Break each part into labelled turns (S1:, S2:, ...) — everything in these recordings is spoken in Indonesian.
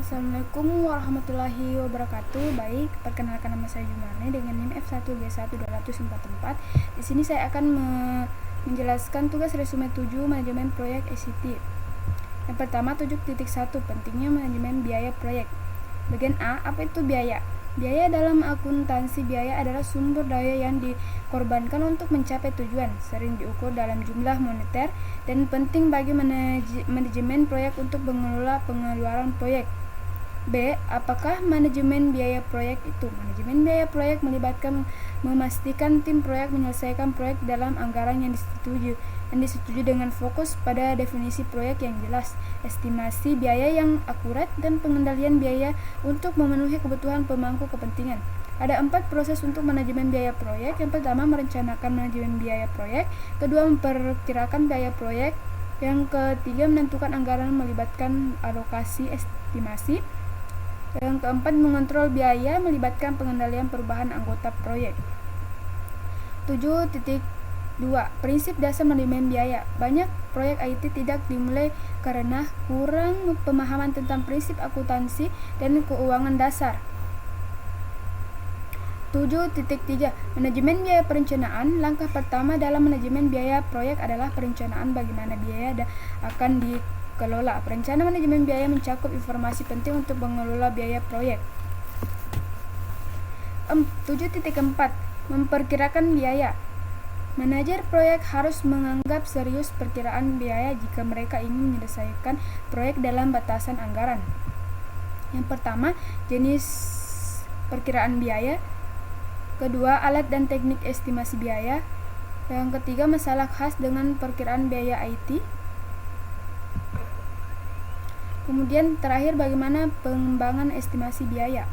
S1: Assalamualaikum warahmatullahi wabarakatuh. Baik, perkenalkan nama saya Jumarni dengan NIM F1G12444. Di sini saya akan menjelaskan tugas resume 7 manajemen proyek ICT. Yang pertama 7.1 pentingnya manajemen biaya proyek. Bagian A, apa itu biaya? Biaya dalam akuntansi biaya adalah sumber daya yang dikorbankan untuk mencapai tujuan, sering diukur dalam jumlah moneter dan penting bagi manajemen proyek untuk mengelola pengeluaran proyek. B. Apakah manajemen biaya proyek itu? Manajemen biaya proyek melibatkan memastikan tim proyek menyelesaikan proyek dalam anggaran yang disetujui dengan fokus pada definisi proyek yang jelas, estimasi biaya yang akurat, dan pengendalian biaya untuk memenuhi kebutuhan pemangku kepentingan. Ada 4 proses untuk manajemen biaya proyek. Yang pertama, merencanakan manajemen biaya proyek. Kedua, memperkirakan biaya proyek. Yang ketiga, menentukan anggaran melibatkan alokasi estimasi. Yang keempat, mengontrol biaya melibatkan pengendalian perubahan anggota proyek. 7.2 Prinsip dasar manajemen biaya. Banyak proyek IT tidak dimulai karena kurang pemahaman tentang prinsip akuntansi dan keuangan dasar. 7.3 Manajemen biaya perencanaan. Langkah pertama dalam manajemen biaya proyek adalah perencanaan bagaimana biaya akan dikelola. Perencanaan manajemen biaya mencakup informasi penting untuk mengelola biaya proyek. 7.4 Memperkirakan biaya. Manajer proyek harus menganggap serius perkiraan biaya jika mereka ingin menyelesaikan proyek dalam batasan anggaran. Yang pertama, jenis perkiraan biaya. Kedua, alat dan teknik estimasi biaya. Yang ketiga, masalah khas dengan perkiraan biaya IT. Kemudian terakhir, bagaimana pengembangan estimasi biaya.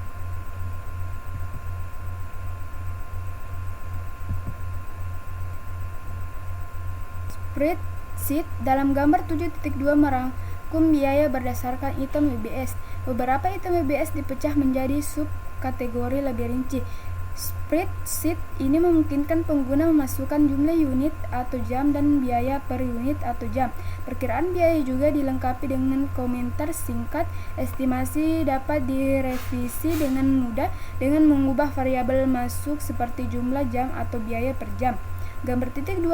S1: Spreadsheet dalam gambar 7.2 merangkum biaya berdasarkan item WBS. Beberapa item WBS dipecah menjadi subkategori lebih rinci. Spreadsheet ini memungkinkan pengguna memasukkan jumlah unit atau jam dan biaya per unit atau jam. Perkiraan biaya juga dilengkapi dengan komentar singkat. Estimasi dapat direvisi dengan mudah dengan mengubah variabel masuk seperti jumlah jam atau biaya per jam. Gambar 7.2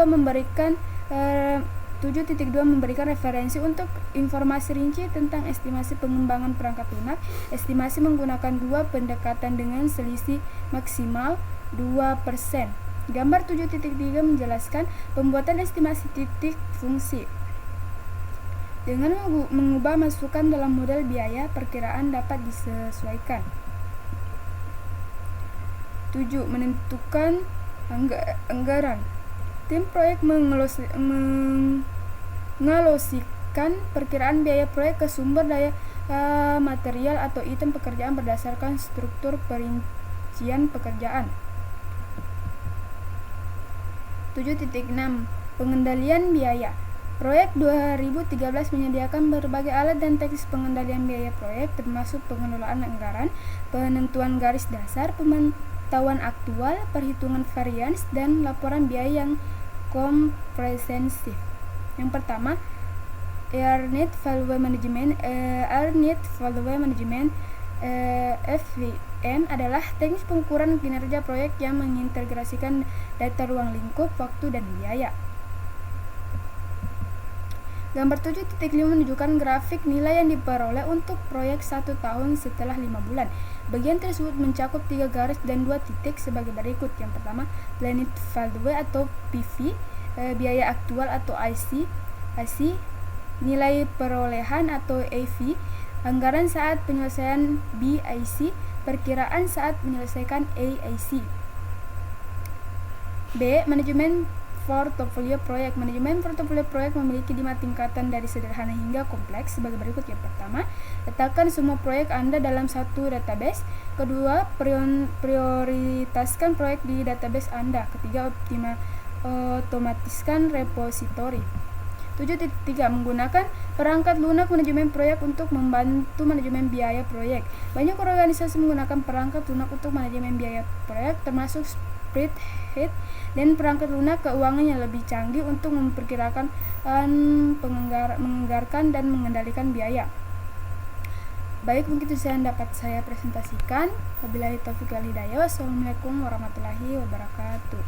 S1: memberikan referensi untuk informasi rinci tentang estimasi pengembangan perangkat lunak. Estimasi menggunakan 2 pendekatan dengan selisih maksimal 2%. Gambar 7.3 menjelaskan pembuatan estimasi titik fungsi. Dengan mengubah masukan dalam model biaya, perkiraan dapat disesuaikan. 7. Menentukan anggaran. Tim proyek mengalokasikan perkiraan biaya proyek ke sumber daya material atau item pekerjaan berdasarkan struktur perincian pekerjaan. 7.6 Pengendalian biaya. Proyek 2013 menyediakan berbagai alat dan teknis pengendalian biaya proyek, termasuk pengelolaan anggaran, penentuan garis dasar, pemantauan aktual, perhitungan varians, dan laporan biaya yang komprehensif. Yang pertama, Earned Value Management. FVM adalah teknis pengukuran kinerja proyek yang mengintegrasikan data ruang lingkup, waktu, dan biaya. Gambar 7.5 menunjukkan grafik nilai yang diperoleh untuk proyek 1 tahun setelah 5 bulan. Bagian tersebut mencakup 3 garis dan 2 titik sebagai berikut. Yang pertama, Planned Value atau PV, biaya aktual atau IC, nilai perolehan atau AV, anggaran saat penyelesaian BIC, perkiraan saat menyelesaikan AIC. B. Manajemen portofolio proyek. Manajemen portofolio proyek memiliki 5 tingkatan dari sederhana hingga kompleks sebagai berikut. Yang pertama, letakkan semua proyek Anda dalam satu database. Kedua, prioritaskan proyek di database Anda. Ketiga, otomatiskan repositori. 7.3 Menggunakan perangkat lunak manajemen proyek untuk membantu manajemen biaya proyek. Banyak organisasi menggunakan perangkat lunak untuk manajemen biaya proyek, termasuk Spreadsheet dan perangkat lunak keuangan yang lebih canggih untuk memperkirakan, menganggarkan, dan mengendalikan biaya. Baik, mungkin itu yang dapat saya presentasikan. Wabillahi taufiq wal hidayah. Wassalamualaikum warahmatullahi wabarakatuh.